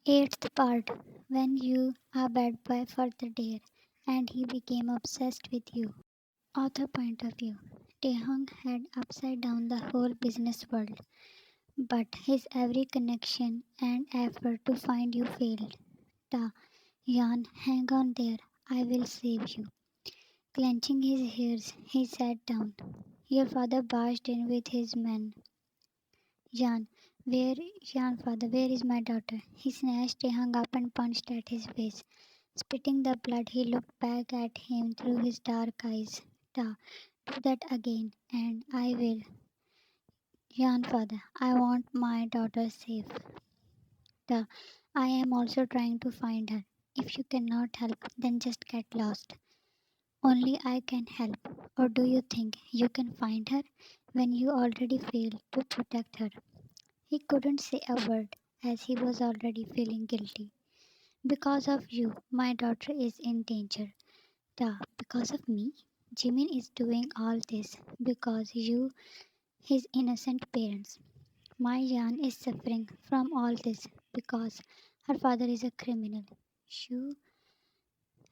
Eighth part. When you are bad boy for the dare and he became obsessed with you. Author point of view. Taehyung had upside down the whole business world, but his every connection and effort to find you failed. Ta, Yan, hang on there. I will save you. Clenching his ears, he sat down. Your father barged in with his men. Yan, where, Yan, father, where is my daughter? He snatched Taehyung up and punched at his face. Spitting the blood, he looked back at him through his dark eyes. Ta, do that again, and I will. Yan, father, I want my daughter safe. Ta, I am also trying to find her. If you cannot help, then just get lost. Only I can help. Or do you think you can find her when you already failed to protect her? He couldn't say a word as he was already feeling guilty. Because of you, my daughter is in danger. Duh, because of me? Jimin is doing all this because you, his innocent parents. My Jan is suffering from all this because her father is a criminal. You,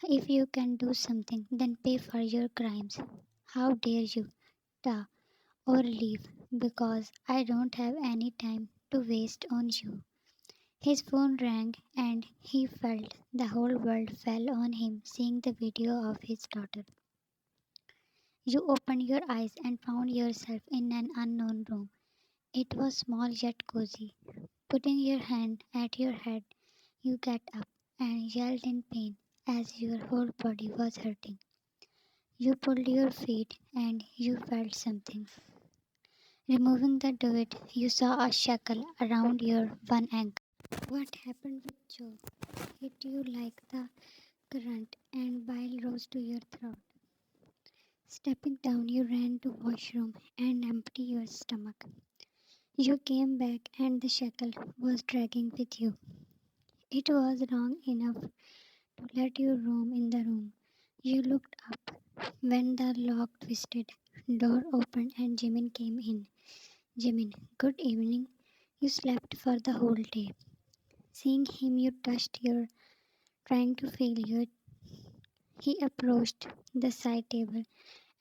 if you can do something, then pay for your crimes. How dare you? Duh, or leave because I don't have any time to waste on you. His phone rang and he felt the whole world fell on him seeing the video of his daughter. You opened your eyes and found yourself in an unknown room. It was small yet cozy. Putting your hand at your head, you got up and yelled in pain as your whole body was hurting. You pulled your feet and you felt something. Removing the duvet, you saw a shackle around your one ankle. What happened with Joe? Hit you like the current and bile rose to your throat. Stepping down, you ran to washroom and empty your stomach. You came back and the shackle was dragging with you. It was long enough to let you roam in the room. You looked up when the lock twisted, door opened and Jimin came in. Jimin, good evening. You slept for the whole day. Seeing him, you touched your trying to feel your. He approached the side table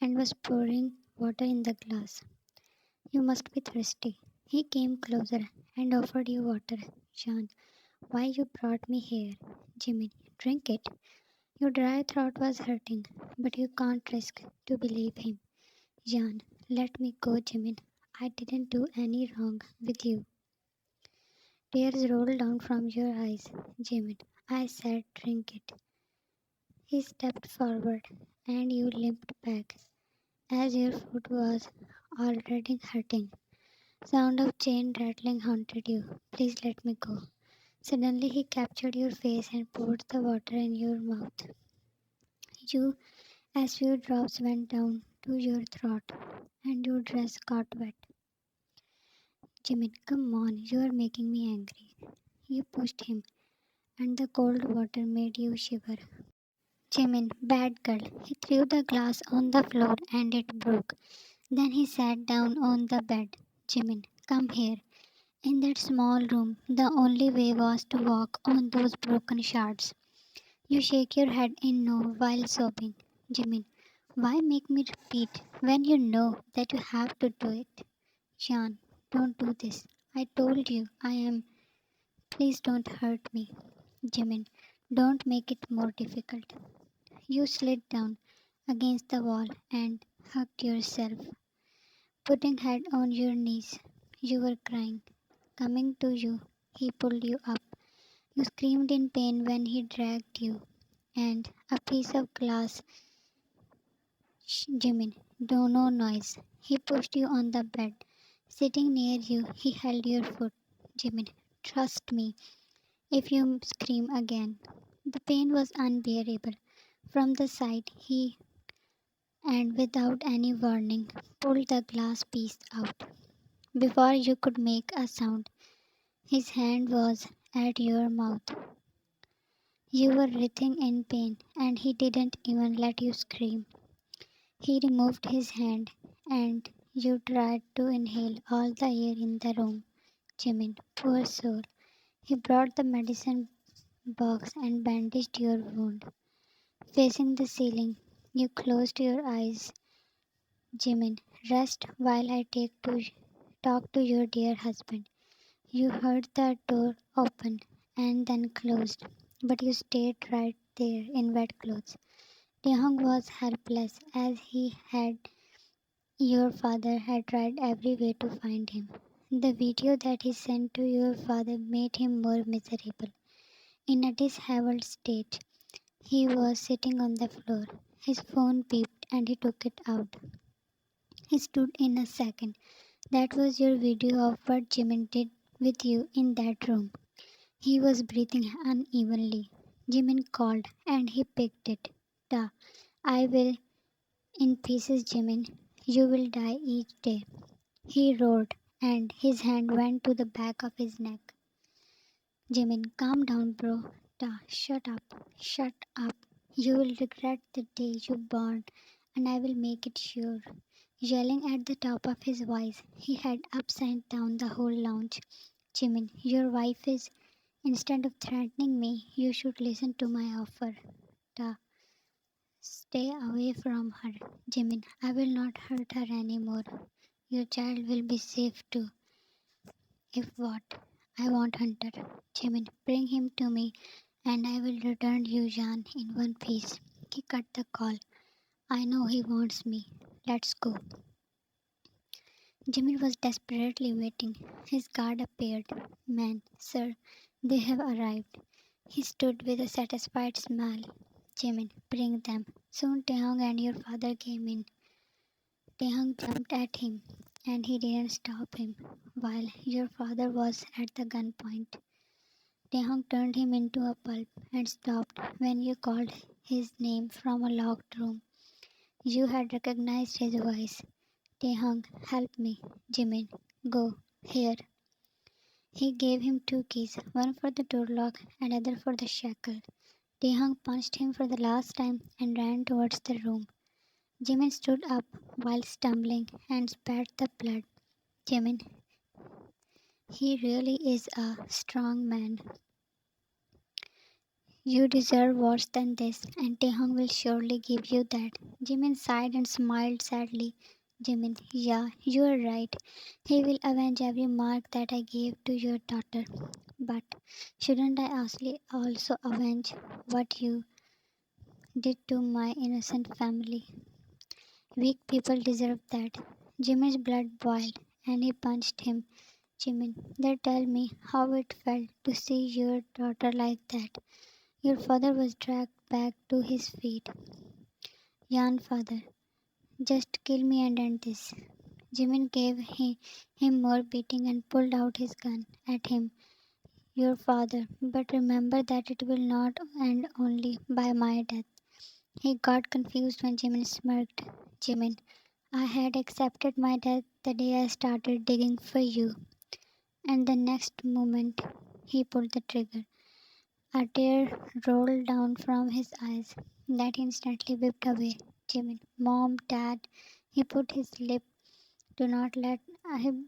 and was pouring water in the glass. You must be thirsty. He came closer and offered you water. John, why you brought me here? Jimmy, drink it. Your dry throat was hurting, but you can't risk to believe him. John, let me go, Jimmy. I didn't do any wrong with you. Tears rolled down from your eyes. Jimmy, I said drink it. He stepped forward and you limped back as your foot was already hurting. Sound of chain rattling haunted you. Please let me go. Suddenly he captured your face and poured the water in your mouth. You, as few drops went down to your throat, and your dress got wet. Jimin, come on, you are making me angry. You pushed him, and the cold water made you shiver. Jimin, bad girl. He threw the glass on the floor and it broke. Then he sat down on the bed. Jimin, come here. In that small room, the only way was to walk on those broken shards. You shake your head in no while sobbing. Jimin, why make me repeat when you know that you have to do it? Jan, don't do this. I told you I am. Please don't hurt me. Jimin, don't make it more difficult. You slid down against the wall and hugged yourself. Putting head on your knees, you were crying. Coming to you, he pulled you up. You screamed in pain when he dragged you, and a piece of glass. Shh, Jimin, do no noise. He pushed you on the bed. Sitting near you, he held your foot. Jimin, trust me. If you scream again, the pain was unbearable. From the side, he, and without any warning, pulled the glass piece out. Before you could make a sound, his hand was at your mouth. You were writhing in pain, and he didn't even let you scream. He removed his hand, and you tried to inhale all the air in the room. Jimin, poor soul. He brought the medicine box and bandaged your wound. Facing the ceiling, you closed your eyes. Jimin, rest while I talk to your dear husband. You heard the door open and then closed, but you stayed right there in wet clothes. Taehyung was helpless as your father had tried every way to find him. The video that he sent to your father made him more miserable. In a disheveled state, he was sitting on the floor. His phone beeped and he took it out. He stood in a second. That was your video of what Jimin did with you in that room. He was breathing unevenly. Jimin called and he picked it. Da, I will in pieces, Jimin. You will die each day. He roared and his hand went to the back of his neck. Jimin, calm down, bro. Da, shut up. Shut up. You will regret the day you born, and I will make it sure. Yelling at the top of his voice, he had upside down the whole lounge. Jimin, your wife is. Instead of threatening me, you should listen to my offer. Da, stay away from her. Jimin, I will not hurt her anymore. Your child will be safe too. If what? I want Hunter. Jimin, bring him to me and I will return you Jan in one piece. He cut the call. I know he wants me. Let's go. Jimin was desperately waiting. His guard appeared. Man, sir, they have arrived. He stood with a satisfied smile. Jimin, bring them. Soon Taehyung and your father came in. Taehyung jumped at him, and he didn't stop him while your father was at the gunpoint. Taehyung turned him into a pulp and stopped when you called his name from a locked room. You had recognized his voice. Taehyung, help me. Jimin, go. Here. He gave him two keys, one for the door lock and other for the shackle. Taehyung punched him for the last time and ran towards the room. Jimin stood up while stumbling and spat the blood. Jimin, he really is a strong man. You deserve worse than this, and Taehyung will surely give you that. Jimin sighed and smiled sadly. Jimin, yeah, you are right. He will avenge every mark that I gave to your daughter. But shouldn't I also avenge what you did to my innocent family? Weak people deserve that. Jimin's blood boiled, and he punched him. Jimin, then tell me how it felt to see your daughter like that. Your father was dragged back to his feet. Yan, father, just kill me and end this. Jimin gave him more beating and pulled out his gun at him. Your father, but remember that it will not end only by my death. He got confused when Jimin smirked. Jimin, I had accepted my death the day I started digging for you. And the next moment, he pulled the trigger. A tear rolled down from his eyes. That instantly whipped away. Jimin, Mom, Dad. He put his lip to not let him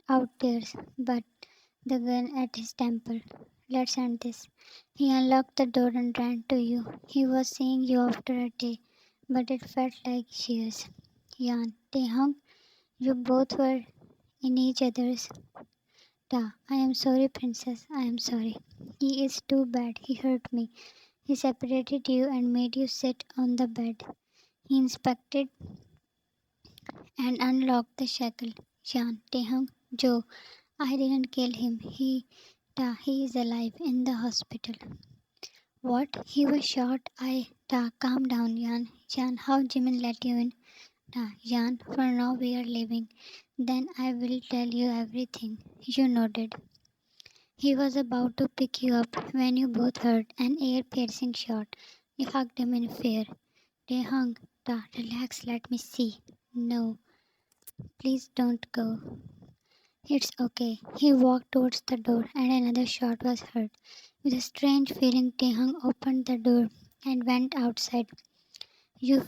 out tears, but the gun at his temple. Let's end this. He unlocked the door and ran to you. He was seeing you after a day, but it felt like years. Yan, Taehyung, you both were in each other's. Da, I am sorry, princess. I am sorry. He is too bad. He hurt me. He separated you and made you sit on the bed. He inspected and unlocked the shackle. Jan, Taehyung, Joe, I didn't kill him. He is alive in the hospital. What? He was shot. Calm down, Jan. Jan, how Jimin let you in? Jan, for now we are leaving. Then I will tell you everything. You nodded. He was about to pick you up when you both heard an ear-piercing shot. You hugged him in fear. Taehyung, relax, let me see. No, please don't go. It's okay. He walked towards the door and another shot was heard. With a strange feeling, Taehyung opened the door and went outside. You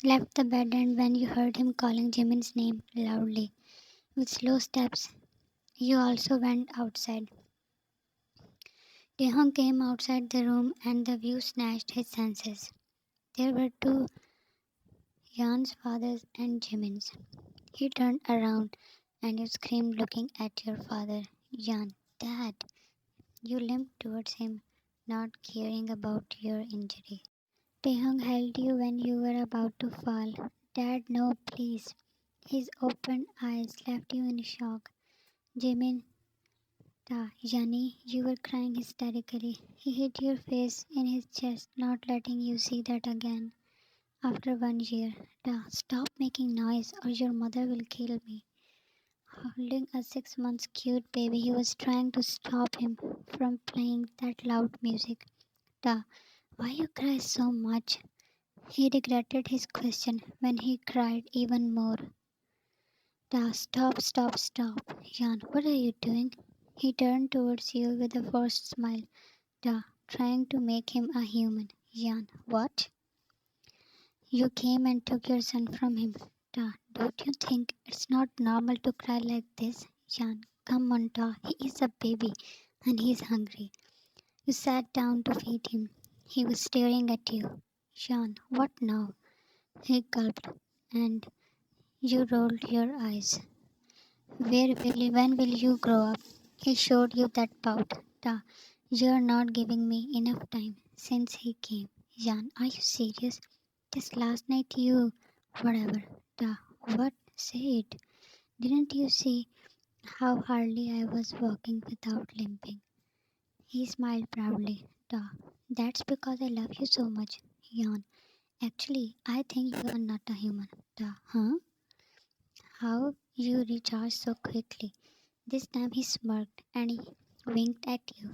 left the bed and when you heard him calling Jimin's name loudly. With slow steps, you also went outside. Taehyung came outside the room and the view snatched his senses. There were two Jan's fathers and Jimin's. He turned around and you screamed looking at your father. Jan, Dad! You limped towards him, not caring about your injury. Taehyung held you when you were about to fall. Dad, no, please. His open eyes left you in shock. Jimin, Yani, you were crying hysterically. He hit your face in his chest, not letting you see that again. After 1 year, stop making noise or your mother will kill me. Holding a 6 months cute baby, he was trying to stop him from playing that loud music. Da, why you cry so much? He regretted his question when he cried even more. Da, stop, stop, stop. Jan, what are you doing? He turned towards you with a forced smile. Da, trying to make him a human. Jan, what? You came and took your son from him. Don't you think it's not normal to cry like this? Jan, come on, he is a baby and he's hungry. You sat down to feed him. He was staring at you. Jan, what now? He gulped and you rolled your eyes. When will you grow up? He showed you that pout. You're not giving me enough time since he came. Jan, are you serious? Just last night you... Whatever. What? Say it. Didn't you see how hardly I was walking without limping? He smiled proudly. That's because I love you so much. Jan, actually, I think you are not a human. Huh? How you recharge so quickly? This time he smirked and he winked at you.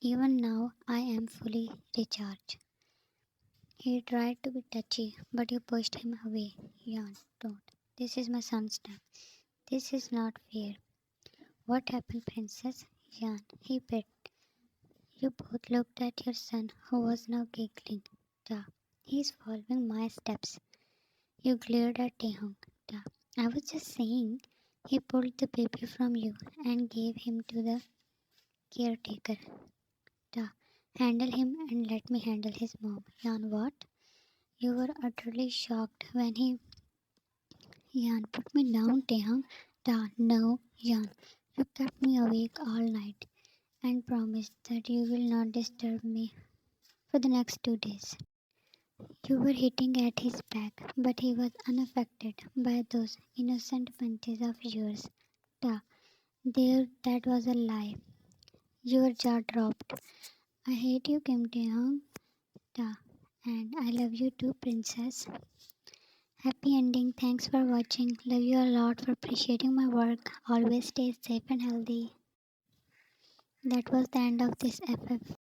Even now I am fully recharged. He tried to be touchy, but you pushed him away. Jan, don't. This is my son's time. This is not fair. What happened, princess? Jan, he bit. You both looked at your son, who was now giggling. He's following my steps. You glared at Taehyung. I was just saying. He pulled the baby from you and gave him to the caretaker. Handle him and let me handle his mom. Jan, what? You were utterly shocked when he... Jan, put me down, Taehyung. No, Jan. You kept me awake all night and promised that you will not disturb me for the next 2 days. You were hitting at his back, but he was unaffected by those innocent punches of yours. That was a lie. Your jaw dropped. I hate you, Kim Taehyung. And I love you too, princess. Happy ending. Thanks for watching. Love you a lot for appreciating my work. Always stay safe and healthy. That was the end of this FF.